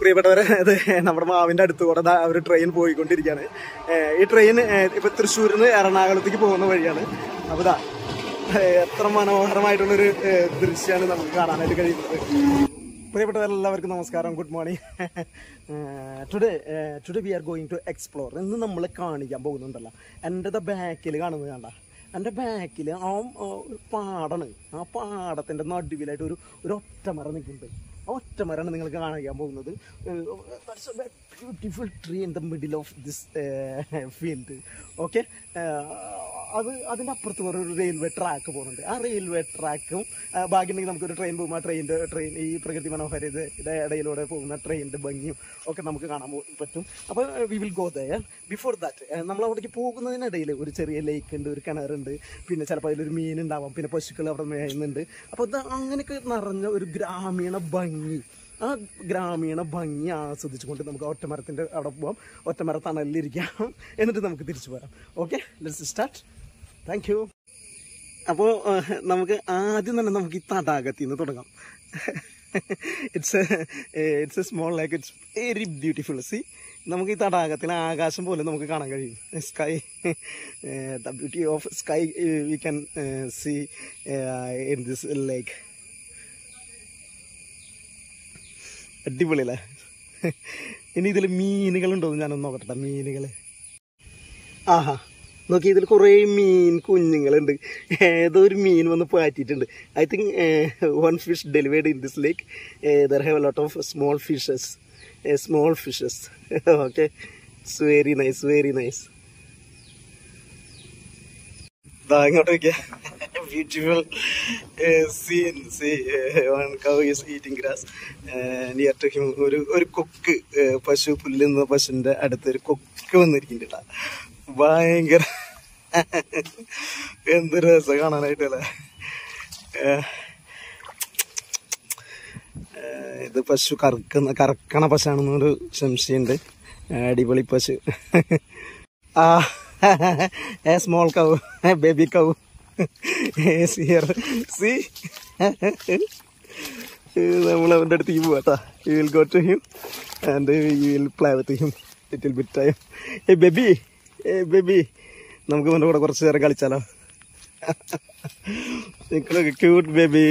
പ്രിയപ്പെട്ടവരെ, അത് നമ്മുടെ മാവിൻ്റെ അടുത്ത് കൂടെ ഒരു ട്രെയിൻ പോയിക്കൊണ്ടിരിക്കുകയാണ്. ഈ ട്രെയിൻ ഇപ്പം തൃശ്ശൂരിൽ നിന്ന് എറണാകുളത്തേക്ക് പോകുന്ന വഴിയാണ്. അപ്പോൾ ഇതാ എത്ര മനോഹരമായിട്ടുള്ളൊരു ദൃശ്യമാണ് നമുക്ക് കാണാനായിട്ട് കഴിയുന്നത്. പ്രിയപ്പെട്ടവരെല്ലാവർക്കും നമസ്കാരം, good morning. Today we are going to explore. ഇന്ന് നമ്മൾ കാണിക്കാൻ പോകുന്നുണ്ടല്ലോ, എൻ്റെ ബാക്കിൽ കാണുന്നത് കണ്ട, എൻ്റെ ബാക്കിൽ ആ പാടാണ്. ആ പാടത്തിൻ്റെ നടുവിലായിട്ട് ഒരു ഒറ്റമരം നിൽക്കുന്നുണ്ട്. ആ ഒറ്റമരമാണ് നിങ്ങൾക്ക് കാണിക്കാൻ പോകുന്നത്. Beautiful tree in the middle of this field. Okay, അതിൻ്റെ അപ്പുറത്ത് വേറെ ഒരു റെയിൽവേ ട്രാക്ക് പോകുന്നുണ്ട്. ആ റെയിൽവേ ട്രാക്കും ഭാഗ്യമുണ്ടെങ്കിൽ നമുക്കൊരു ട്രെയിൻ പോകുമ്പോൾ ആ ട്രെയിൻ ഈ പ്രകൃതി മനോഹാരിതയുടെ ഇടയിലൂടെ പോകുന്ന ട്രെയിനിൻ്റെ ഭംഗിയും ഒക്കെ നമുക്ക് കാണാൻ പറ്റും. അപ്പോൾ we will go there. Before that നമ്മൾ അവിടേക്ക് പോകുന്നതിനിടയിൽ ഒരു ചെറിയ ലേക്ക് ഉണ്ട്, ഒരു കിണറുണ്ട്, പിന്നെ ചിലപ്പോൾ അതിലൊരു മീനുണ്ടാവാം, പിന്നെ പശുക്കൾ അവിടെ മേയുന്നുണ്ട്. അപ്പോൾ ഇത് അങ്ങനെയൊക്കെ നിറഞ്ഞ ഒരു ഗ്രാമീണ ഭംഗി, ആ ഗ്രാമീണ ഭംഗി ആസ്വദിച്ചുകൊണ്ട് നമുക്ക് ഒറ്റമരത്തിൻ്റെ അവിടെ പോകാം, ഒറ്റമര തണലിലിരിക്കാം, എന്നിട്ട് നമുക്ക് തിരിച്ചു പോരാം. Okay, let's start. Thank you. അപ്പോൾ നമുക്ക് ആദ്യം തന്നെ നമുക്ക് ഈ തടാകത്തിൽ നിന്ന് തുടങ്ങാം. It's a small lake. It's very beautiful. See, നമുക്ക് ഈ തടാകത്തിൽ ആകാശം പോലെ നമുക്ക് കാണാൻ കഴിയും. Sky, the beauty of sky we can see in this lake. അടിപൊളിയല്ലേ? ഇനി ഇതിൽ മീനുകളുണ്ടോ എന്ന് ഞാനൊന്ന് നോക്കട്ടെ. മീനുകൾ, ആഹാ നോക്കി, ഇതിൽ കുറേ മീൻ കുഞ്ഞുങ്ങളുണ്ട്. ഏതോ ഒരു മീൻ വന്ന് പാറ്റിയിട്ടുണ്ട്. I think one fish delivered in this lake. There have a lot of small fishes. Okay, it's very nice, very nice. ഇങ്ങോട്ട് നോക്കിയാ, beautiful scene. See, one cow is eating grass. Near to him ഒരു കൊക്ക്, പശു പുല്ലുന്ന പശുവിൻ്റെ അടുത്തൊരു കൊക്ക് വന്നിരിക്കുന്നുണ്ട്. ഭയങ്കര എന്ത് രസം കാണാനായിട്ടല്ലേ. ഇത് പശു കറക്കണ പശാണെന്നൊരു സംശയമുണ്ട്. അടിപൊളി പശു. A small cow, a baby cow is here. See, നമ്മൾ അവൻ്റെ അടുത്തേക്ക് പോവാട്ടാ. You will go to him and you will play with him little bit time. Hey baby, hey baby, നമുക്ക് അവൻ്റെ കൂടെ കുറച്ച് നേരം കളിച്ചാലോ? Cute baby,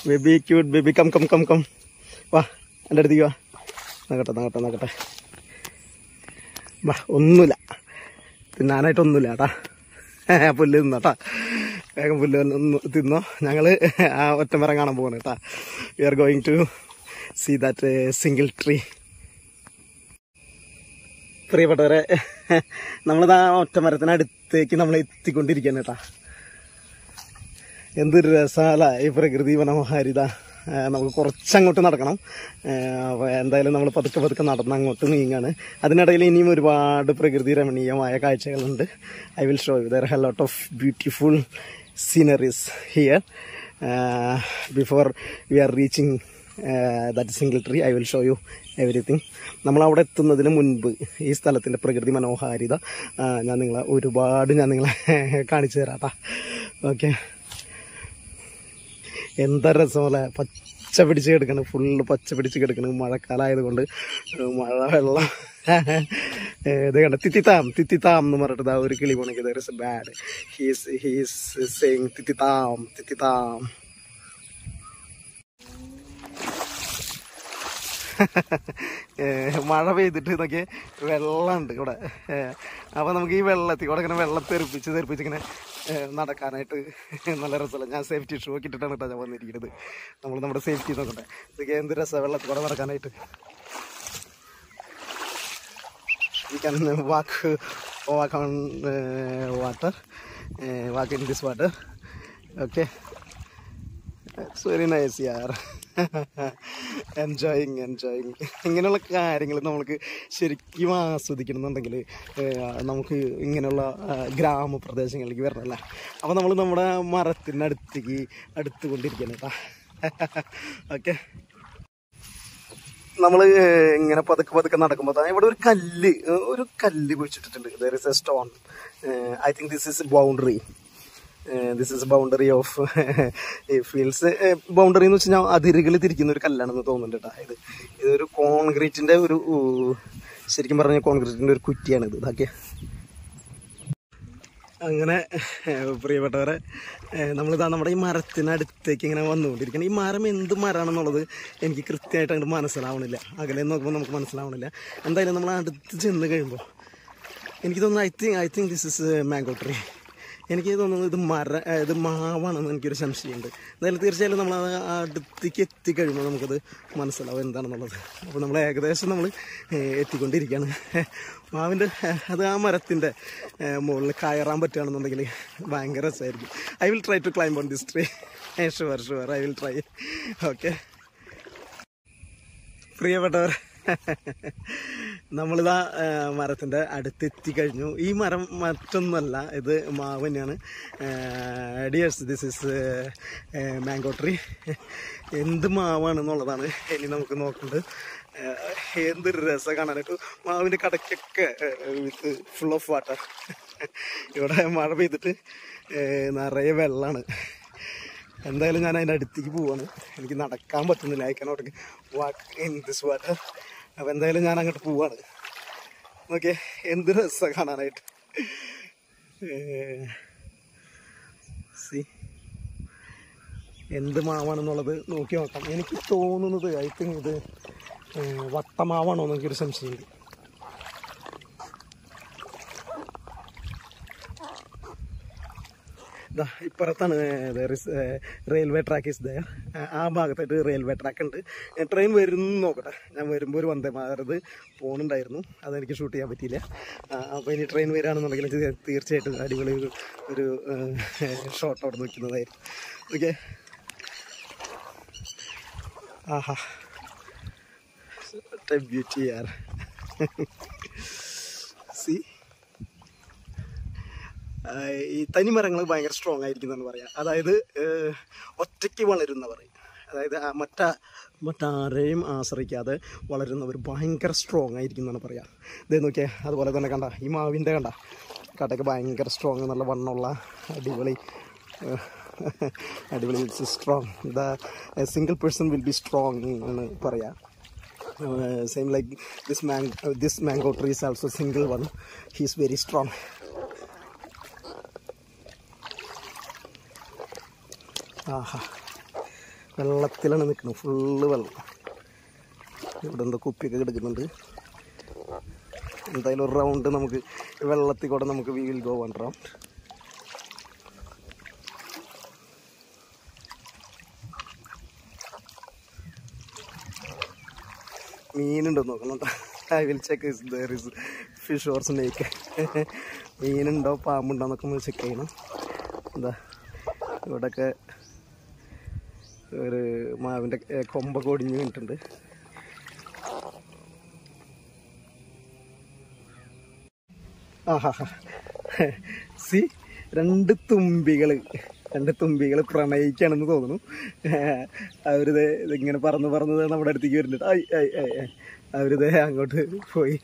baby cute baby, come come come come, വാ എൻ്റെ അടുത്തേക്ക് വാ. നോക്കട്ടെ വാ. ഒന്നുമില്ല, തിന്നാനായിട്ടൊന്നുമില്ല കേട്ടാ. പുല്ല് തിന്നോട്ടാ, വേഗം പുല്ല് തിന്നോ. ഞങ്ങൾ ആ ഒറ്റമരം കാണാൻ പോകണം കേട്ടാ. We are going to see that single tree. പ്രിയപ്പെട്ടവരെ, നമ്മളിതാ ഒറ്റമരത്തിനടുത്തേക്ക് നമ്മൾ എത്തിക്കൊണ്ടിരിക്കുകയാണ് കേട്ടാ. എന്തൊരു രസാല ഈ പ്രകൃതി മനോഹാരിത. നമുക്ക് കുറച്ചങ്ങോട്ട് നടക്കണം. അപ്പോൾ എന്തായാലും നമ്മൾ പതുക്കെ നടന്ന് അങ്ങോട്ട് നീങ്ങാണ്. അതിനിടയിൽ ഇനിയും ഒരുപാട് പ്രകൃതി രമണീയമായ കാഴ്ചകളുണ്ട്. I will show you. There have a lot of beautiful sceneries here. Before we are reaching that single tree I will show you everything. നമ്മളവിടെ എത്തുന്നതിന് മുൻപ് ഈ സ്ഥലത്തിൻ്റെ പ്രകൃതി മനോഹാരിത ഞാൻ നിങ്ങളെ കാണിച്ചു തരാം കേട്ടോ. ഓക്കെ, എന്താ രസമല്ലേ. പച്ച പിടിച്ച് കിടക്കണം, ഫുള്ള് പച്ച പിടിച്ച് കിടക്കണം. മഴക്കാലമായതുകൊണ്ട് മഴ വെള്ളം ഇത് കണ്ട തിത്തിത്താം എന്ന് പറഞ്ഞിട്ട് ഒരു കിളി പോണെങ്കിൽ there is a bad. He's saying തിത്തിത്താം. മഴ പെയ്തിട്ട് ഇതൊക്കെ വെള്ളമുണ്ട് ഇവിടെ. അപ്പോൾ നമുക്ക് ഈ വെള്ളത്തിൽ കൂടെ ഇങ്ങനെ വെള്ളം തെറിപ്പിച്ച് ഇങ്ങനെ നടക്കാനായിട്ട് നല്ല രസമല്ല. ഞാൻ സേഫ്റ്റി ഷൂ ഒക്കെ ഇട്ടിട്ടാണ് കേട്ടോ ഞാൻ വന്നിരിക്കുന്നത്. നമ്മുടെ സേഫ്റ്റി നോക്കട്ടെ. ഇതൊക്കെ എന്ത് രസമാണ് വെള്ളത്തിൽ കൂടെ നടക്കാനായിട്ട്. We can walk on water, walk in this water. Okay, it's very nice, yaar. Enjoying. ഇങ്ങനെയുള്ള കാര്യങ്ങൾ നമ്മൾക്ക് ശരിക്കും ആസ്വദിക്കണമെന്നുണ്ടെങ്കിൽ നമുക്ക് ഇങ്ങനെയുള്ള ഗ്രാമപ്രദേശങ്ങളിലേക്ക് വരണമല്ല. അപ്പോൾ നമ്മൾ നമ്മുടെ മരത്തിൻ്റെ അടുത്തുകൊണ്ടിരിക്കണം കേട്ടോ. ഓക്കെ, നമ്മൾ ഇങ്ങനെ പതുക്കെ നടക്കുമ്പോൾ ഇവിടെ ഒരു കല്ല് കുഴിച്ചിട്ടിട്ടുണ്ട്. There is a stone. I think this is boundary. This is boundary of fields. Boundary എന്ന് വെച്ച് കഴിഞ്ഞാൽ അതിരുകൾ തിരിക്കുന്ന ഒരു കല്ലാണെന്ന് തോന്നുന്നുണ്ട് കേട്ടോ. ഇതൊരു കോൺക്രീറ്റിൻ്റെ ഒരു ശരിക്കും പറഞ്ഞാൽ കോൺക്രീറ്റിൻ്റെ ഒരു കുറ്റിയാണിത്. ഇതാക്കിയ അങ്ങനെ പ്രിയപ്പെട്ടവരെ, നമ്മളിതാ നമ്മുടെ ഈ മരത്തിനടുത്തേക്ക് ഇങ്ങനെ വന്നുകൊണ്ടിരിക്കണം. ഈ മരം എന്ത് മരമാണെന്നുള്ളത് എനിക്ക് കൃത്യമായിട്ട് അങ്ങോട്ട് മനസ്സിലാവണില്ല. അകലെ നോക്കുമ്പോൾ നമുക്ക് മനസ്സിലാവണില്ല. എന്തായാലും നമ്മൾ അടുത്ത് ചെന്ന് കഴിയുമ്പോൾ എനിക്ക് തോന്നുന്നു I think this is mango tree. എനിക്ക് തോന്നുന്നത് ഇത് മാവാണെന്ന് എനിക്കൊരു സംശയമുണ്ട്. എന്തായാലും തീർച്ചയായും നമ്മൾ അടുത്തേക്ക് എത്തിക്കഴിയുമ്പോൾ നമുക്കത് മനസ്സിലാവും എന്താണെന്നുള്ളത്. അപ്പോൾ നമ്മൾ ഏകദേശം നമ്മൾ എത്തിക്കൊണ്ടിരിക്കുകയാണ്. മാവിൻ്റെ ആ മരത്തിൻ്റെ മുകളിൽ കയറാൻ പറ്റുകയാണെന്നുണ്ടെങ്കിൽ ഭയങ്കര രസമായിരിക്കും. I will try to climb on this tree. Sure I will try. Okay പ്രിയപ്പെട്ടവർ, നമ്മളിതാ മരത്തിൻ്റെ അടുത്തെത്തിക്കഴിഞ്ഞു. ഈ മരം മറ്റൊന്നുമല്ല, ഇത് മാവ് തന്നെയാണ്. Dears, this is mango tree. എന്ത് മാവാണെന്നുള്ളതാണ് ഇനി നമുക്ക് നോക്കേണ്ടത്. എന്തൊരു രസം കാണാനായിട്ട്. മാവിൻ്റെ കടക്കൊക്കെ വിത്ത് ഫുൾ ഓഫ് വാട്ടർ. ഇവിടെ മഴ പെയ്തിട്ട് നിറയെ വെള്ളമാണ്. എന്തായാലും ഞാൻ അതിൻ്റെ അടുത്തേക്ക് പോവാണ്. എനിക്ക് നടക്കാൻ പറ്റുന്നില്ല. I cannot walk in this water. അപ്പോൾ എന്തായാലും ഞാൻ അങ്ങോട്ട് പോവാണ്. ഓക്കെ, എന്ത് രസം കാണാനായിട്ട്. സി എന്ത് മാവാണെന്നുള്ളത് നോക്കി നോക്കാം. എനിക്ക് തോന്നുന്നത് ഐ തിങ്ക് ഇത് വട്ടമാവാണോ എന്ന് എനിക്കൊരു സംശയമുണ്ട്. ഇപ്പുറത്താണ് റെയിൽവേ ട്രാക്ക് ഇസ് ദയർ. ആ ഭാഗത്തായിട്ട് റെയിൽവേ ട്രാക്ക് ഉണ്ട്. ട്രെയിൻ വരുന്നു നോക്കട്ടെ. ഞാൻ വരുമ്പോൾ ഒരു വന്ദേ ഭാരത് പോകുന്നുണ്ടായിരുന്നു, അതെനിക്ക് ഷൂട്ട് ചെയ്യാൻ പറ്റിയില്ല. അപ്പോൾ ഇനി ട്രെയിൻ വരികയാണെന്നുണ്ടെങ്കിൽ തീർച്ചയായിട്ടും അടിപൊളി ഒരു ഷോട്ട് അവിടെ നിൽക്കുന്നതായിരുന്നു. ഓക്കെ, ആഹാ ബ്യൂട്ടി യാർ. സി ഈ തനിമരങ്ങൾ ഭയങ്കര സ്ട്രോങ് ആയിരിക്കുന്നതെന്ന് പറയാം. അതായത് ഒറ്റയ്ക്ക് വളരുന്നവർ, അതായത് മറ്റാരെയും ആശ്രയിക്കാതെ വളരുന്നവർ ഭയങ്കര സ്ട്രോങ് ആയിരിക്കുന്നതെന്ന് പറയാം. ഇതേ നോക്കിയാൽ അതുപോലെ തന്നെ കണ്ട ഈ മാവിൻ്റെ കടയ്ക്ക് ഭയങ്കര സ്ട്രോങ്, നല്ല വണ്ണമുള്ള അടിപൊളി strong. Single person will be strong എന്ന് പറയാം. Same like this mango tree is also single one. He is very strong. ആഹാ, വെള്ളത്തിലാണ് നിൽക്കുന്നത്, ഫുള്ള് വെള്ളം. ഇവിടെ എന്തോ കുപ്പിയൊക്കെ കിടക്കുന്നുണ്ട്. എന്തായാലും ഒരു റൗണ്ട് നമുക്ക് വെള്ളത്തിൽ കൂടെ നമുക്ക് we will go one round. മീനുണ്ടോ നോക്കണം. I will check is there is fish or snake. മീനുണ്ടോ പാമ്പുണ്ടോ എന്നൊക്കെ ഒന്ന് ചെക്ക് ചെയ്യണം. എന്താ ഇവിടെയൊക്കെ ഒരു മാവിൻ്റെ കൊമ്പൊക്കെ ഒടിഞ്ഞ് വീണിട്ടുണ്ട്. ആഹാ, സി രണ്ട് തുമ്പികൾ പ്രണയിക്കുകയാണെന്ന് തോന്നുന്നു. ഇതിങ്ങനെ പറന്ന് നമ്മുടെ അടുത്തേക്ക് വരുന്നുണ്ട്. അവരിത് അങ്ങോട്ട് പോയി.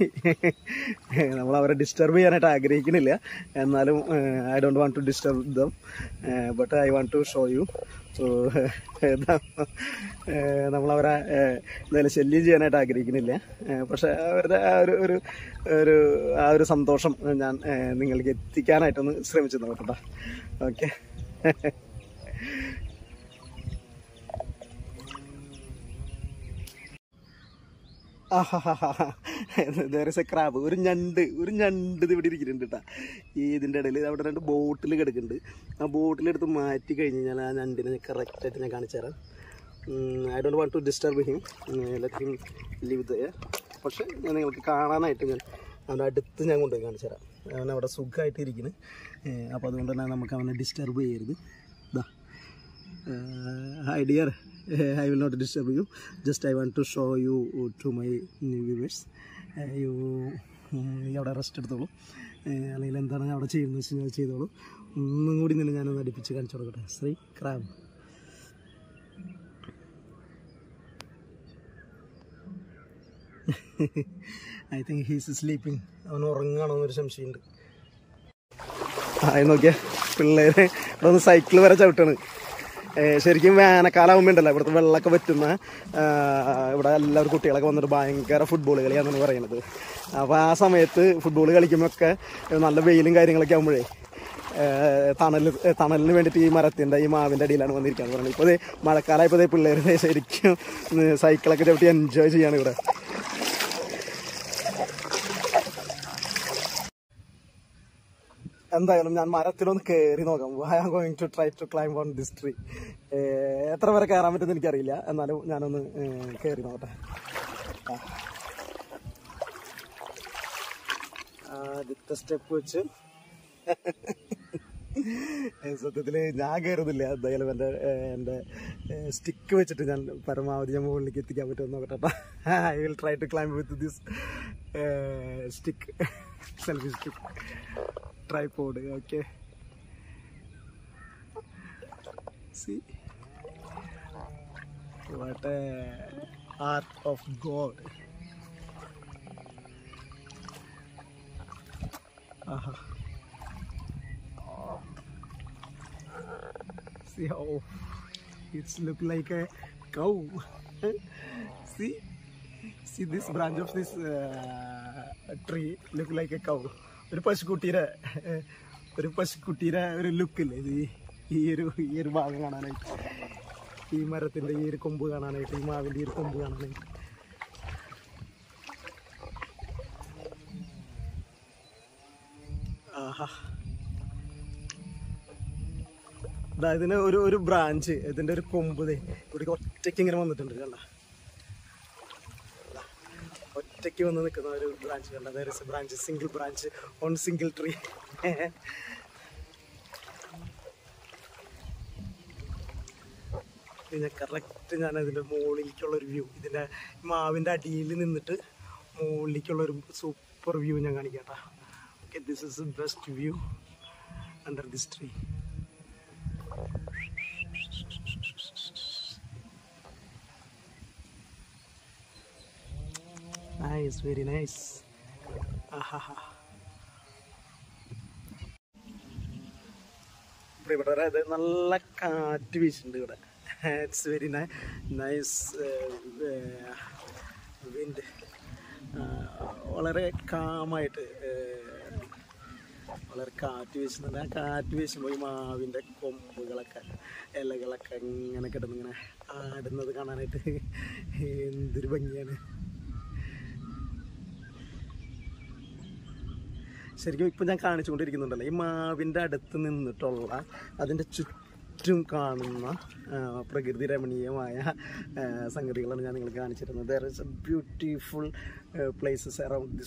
നമ്മളവരെ ഡിസ്റ്റർബ് ചെയ്യാനായിട്ട് ആഗ്രഹിക്കുന്നില്ല, എന്നാലും I don't want to disturb them, but I want to show you. നമ്മളവരെ എന്തായാലും ശല്യം ചെയ്യാനായിട്ട് ആഗ്രഹിക്കുന്നില്ല, പക്ഷെ അവരുടെ ആ ഒരു സന്തോഷം ഞാൻ നിങ്ങൾക്ക് എത്തിക്കാനായിട്ടൊന്ന് ശ്രമിച്ചു നോക്കട്ടെ. Okay, there is a crab. ഒരു ഞണ്ട് ഇത് ഇവിടെ ഇരിക്കുന്നുണ്ട് കേട്ടോ. ഇതിൻ്റെ ഇടയിൽ അവിടെ രണ്ട് ബോട്ടിൽ കിടക്കുന്നുണ്ട്. ആ ബോട്ടിലെടുത്ത് മാറ്റി കഴിഞ്ഞ് കഴിഞ്ഞാൽ ആ ഞണ്ടിനെ കറക്റ്റായിട്ട് ഞാൻ കാണിച്ചു തരാം. I don't want to disturb him, let him live there. പക്ഷേ ഞാൻ നിങ്ങൾക്ക് കാണാനായിട്ട് ഞാൻ അവൻ്റെ അടുത്ത് ഞാൻ കൊണ്ടുപോയി കാണിച്ചു തരാം. അവനവിടെ സുഖമായിട്ട് ഇരിക്കുന്നു. അപ്പോൾ അതുകൊണ്ട് തന്നെ നമുക്ക് അവനെ ഡിസ്റ്റർബ് ചെയ്യരുത്. ഇതാ, hi dear, I will not disturb you, just I want to show you to my viewers. You അവിടെ റെസ്റ്റ് എടുത്തോളൂ, അല്ലെങ്കിൽ എന്താണ് അവിടെ ചെയ്യുന്നത് വെച്ച് കഴിഞ്ഞാൽ ചെയ്തോളൂ. ഒന്നും കൂടി തന്നെ ഞാനൊന്ന് അടുപ്പിച്ച് കാണിച്ചു കൊടുക്കട്ടെ. Shri crab, I think he's sleeping. അവൻ ഉറങ്ങുകയാണോ എന്നൊരു സംശയമുണ്ട്. നോക്കിയാ പിള്ളേര് ഇവിടെ ഒന്ന് സൈക്കിൾ വരെ ചവിട്ടാണ്. ശരിക്കും വേനൽക്കാലാവുമ്പോൾ ഉണ്ടല്ലോ ഇവിടുത്തെ വെള്ളമൊക്കെ പറ്റുന്ന ഇവിടെ എല്ലാവരും കുട്ടികളൊക്കെ വന്നിട്ട് ഭയങ്കര ഫുട്ബോൾ കളിയാണെന്നാണ് പറയുന്നത്. അപ്പോൾ ആ സമയത്ത് ഫുട്ബോൾ കളിക്കുമ്പോഴൊക്കെ നല്ല വെയിലും കാര്യങ്ങളൊക്കെ ആകുമ്പോഴേ തണലിന് വേണ്ടിയിട്ട് ഈ മരത്തിൻ്റെ ഈ മാവിൻ്റെ അടിയിലാണ് വന്നിരിക്കുകയെന്ന് പറയുന്നത്. ഇപ്പോൾ മഴക്കാലമായപ്പോൾ പിള്ളേർ ശരിക്കും സൈക്കിളൊക്കെ ചവിട്ടി എൻജോയ് ചെയ്യാണ് ഇവിടെ. എന്തായാലും ഞാൻ മരത്തിലൊന്ന് കയറി നോക്കാം. I am going to try to climb on this tree. എത്ര വരെ കയറാൻ പറ്റുമെന്ന് എനിക്കറിയില്ല, എന്നാലും ഞാനൊന്ന് കയറി നോക്കട്ടെ. ആദ്യത്തെ സ്റ്റെപ്പ് വെച്ച് സത്യത്തിൽ ഞാൻ കയറുന്നില്ല. എന്തായാലും എൻ്റെ സ്റ്റിക്ക് വെച്ചിട്ട് ഞാൻ പരമാവധി ഞാൻ മുകളിലേക്ക് എത്തിക്കാൻ പറ്റുമെന്ന് നോക്കട്ടെ. I will try to climb with this stick, selfie stick, tripod. Okay, see what a art of God. See how it's look like a cow. see this branch of this tree look like a cow. ഒരു പശുക്കുട്ടിയുടെ ഒരു ലുക്കില്ലേ ഈ ഒരു ഭാഗം കാണാനായിട്ട്, ഈ മരത്തിൻ്റെ ഈ ഒരു കൊമ്പ് കാണാനായിട്ട്, ഈ മാവിൻ്റെ ഈ ഒരു കൊമ്പ് കാണാനായിട്ട്. ആഹാ, ഇതിന് ഒരു ബ്രാഞ്ച്, ഇതിൻ്റെ ഒരു കൊമ്പ് ഇവിടെ ഒറ്റയ്ക്ക് ഇങ്ങനെ വന്നിട്ടുണ്ട്. കണ്ട, ഒറ്റയ്ക്ക് വന്ന് നിൽക്കുന്ന ഒരു ബ്രാഞ്ച് കണ്ട. Branch, single branch on single tree. പിന്നെ കറക്റ്റ് ഞാൻ അതിൻ്റെ മുകളിലേക്കുള്ളൊരു വ്യൂ, ഇതിൻ്റെ മാവിൻ്റെ അടിയിൽ നിന്നിട്ട് മുകളിലേക്കുള്ളൊരു സൂപ്പർ വ്യൂ ഞാൻ കാണിക്കാം കേട്ടോ. Okay, this is the best view under this tree. Nice, very nice. ഇവിടെ നല്ല കാറ്റ് വീശുന്നുണ്ട് ഇവിടെ. It's very nice wind. വളരെ കാമായിട്ട് വളരെ കാറ്റ് വീശുന്നുണ്ട്. ആ കാറ്റ് വീശുമ്പോൾ ഈ മാവിൻ്റെ കൊമ്പുകളൊക്കെ ഇലകളൊക്കെ ഇങ്ങനെ കിടന്നിങ്ങനെ ആടുന്നത് കാണാനായിട്ട് എന്തൊരു ഭംഗിയാണ്. ശരിക്കും ഇപ്പം ഞാൻ കാണിച്ചുകൊണ്ടിരിക്കുന്നുണ്ടല്ലോ, ഈ മാവിൻ്റെ അടുത്ത് നിന്നിട്ടുള്ള അതിൻ്റെ ചുറ്റും കാണുന്ന പ്രകൃതി രമണീയമായ സംഗതികളാണ് ഞാൻ നിങ്ങൾക്ക് കാണിച്ചിരുന്നത്. There is A beautiful places around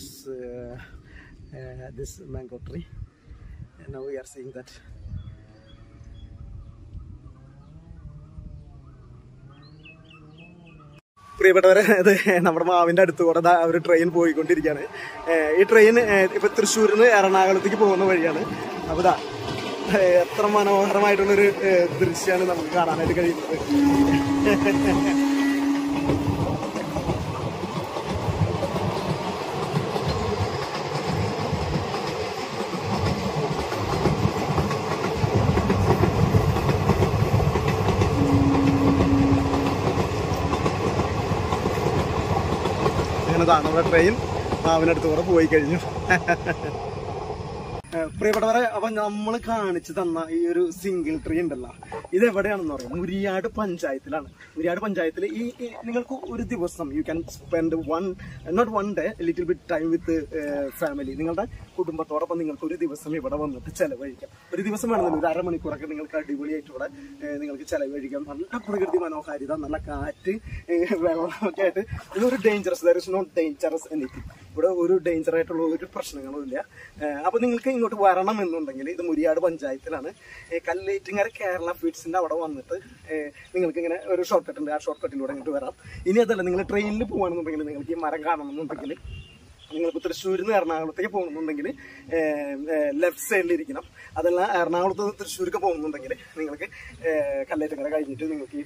this mango tree. Now we are seeing that. പ്രിയപ്പെട്ടവരെ, ഇത് നമ്മുടെ മാവിൻ്റെ അടുത്ത് കൂടെ ഒരു ട്രെയിൻ പോയിക്കൊണ്ടിരിക്കുകയാണ്. ഈ ട്രെയിൻ ഇപ്പം തൃശ്ശൂരിൽ നിന്ന് എറണാകുളത്തേക്ക് പോകുന്ന വഴിയാണ്. അപ്പോൾ ഇതാ എത്ര മനോഹരമായിട്ടുള്ളൊരു ദൃശ്യമാണ് നമുക്ക് കാണാനായിട്ട് കഴിയുന്നത്. നമ്മുടെ ട്രെയിൻ മാവിനടുത്ത് കൂടെ പോയി കഴിഞ്ഞു. പ്രിയപ്പെട്ടവരെ, അപ്പൊ നമ്മൾ കാണിച്ചു തന്ന ഈ ഒരു സിംഗിൾ ട്രീ ഉണ്ടല്ലോ, ഇത് എവിടെയാണെന്ന് പറയാം, മുരിയാട് പഞ്ചായത്തിലാണ്. മുരിയാട് പഞ്ചായത്തിൽ ഈ നിങ്ങൾക്ക് ഒരു ദിവസം you can spend not one day little bit time with family. നിങ്ങളുടെ കുടുംബത്തോടൊപ്പം നിങ്ങൾക്ക് ഒരു ദിവസം ഇവിടെ വന്നിട്ട് ചെലവഴിക്കാം. ഒരു ദിവസം വേണമെന്നില്ല, ഒരു അരമണിക്കൂറൊക്കെ നിങ്ങൾക്ക് അടിപൊളിയായിട്ട് ഇവിടെ നിങ്ങൾക്ക് ചെലവഴിക്കാം. നല്ല പ്രകൃതി മനോഹാരിത, നല്ല കാറ്റ്, വെള്ളമൊക്കെ ആയിട്ട്. ഇതൊരു dangerous, there is not dangerous anything. ഇവിടെ ഒരു ഡേഞ്ചർ ആയിട്ടുള്ള ഒരു പ്രശ്നങ്ങളും ഇല്ല. അപ്പൊ നിങ്ങൾക്ക് ഇങ്ങോട്ട് വരണം എന്നുണ്ടെങ്കിൽ ഇത് മുരിയാട് പഞ്ചായത്തിലാണ്, കല്ലേറ്റിങ്ങര കേരള ഫീഡ്സിന്റെ അവിടെ വന്നിട്ട് നിങ്ങൾക്ക് ഇങ്ങനെ ഒരു ഷോർട്ട് കട്ട് ഉണ്ട്. ആ ഷോർട്ട് കട്ടിലൂടെ ഇങ്ങോട്ട് വരാം. ഇനി അതല്ല, നിങ്ങൾ ട്രെയിനിൽ പോകുകയാണെന്നുണ്ടെങ്കിൽ നിങ്ങൾക്ക് ഈ മരം കാണണമെന്നുണ്ടെങ്കിൽ നിങ്ങളിപ്പോൾ തൃശ്ശൂരിൽ നിന്ന് എറണാകുളത്തേക്ക് പോകുന്നുണ്ടെങ്കിൽ ലെഫ്റ്റ് സൈഡിലിരിക്കണം. അതല്ല എറണാകുളത്ത് നിന്ന് തൃശ്ശൂർക്ക് പോകുന്നുണ്ടെങ്കിൽ നിങ്ങൾക്ക് കല്ലേറ്റങ്ങര കഴിഞ്ഞിട്ട് നിങ്ങൾക്ക്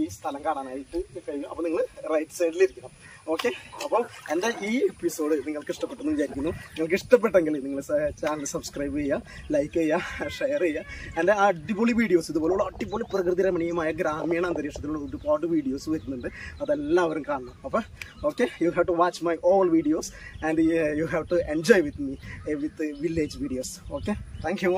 ഈ സ്ഥലം കാണാനായിട്ട് കഴിയും. അപ്പോൾ നിങ്ങൾ റൈറ്റ് സൈഡിലിരിക്കണം. ഓക്കെ, അപ്പോൾ എൻ്റെ ഈ എപ്പിസോഡ് നിങ്ങൾക്ക് ഇഷ്ടപ്പെട്ടെന്ന് വിചാരിക്കുന്നു. നിങ്ങൾക്ക് ഇഷ്ടപ്പെട്ടെങ്കിൽ നിങ്ങൾ ചാനൽ സബ്സ്ക്രൈബ് ചെയ്യുക, ലൈക്ക് ചെയ്യുക, ഷെയർ ചെയ്യുക. എൻ്റെ അടിപൊളി വീഡിയോസ്, ഇതുപോലുള്ള അടിപൊളി പ്രകൃതി രമണീയമായ ഗ്രാമീണ അന്തരീക്ഷത്തിലുള്ള ഒരുപാട് വീഡിയോസ് വരുന്നുണ്ട്, അതെല്ലാവരും കാണണം. അപ്പോൾ okay, you have to watch my all videos and you have to enjoy with me with village videos. Okay, thank U.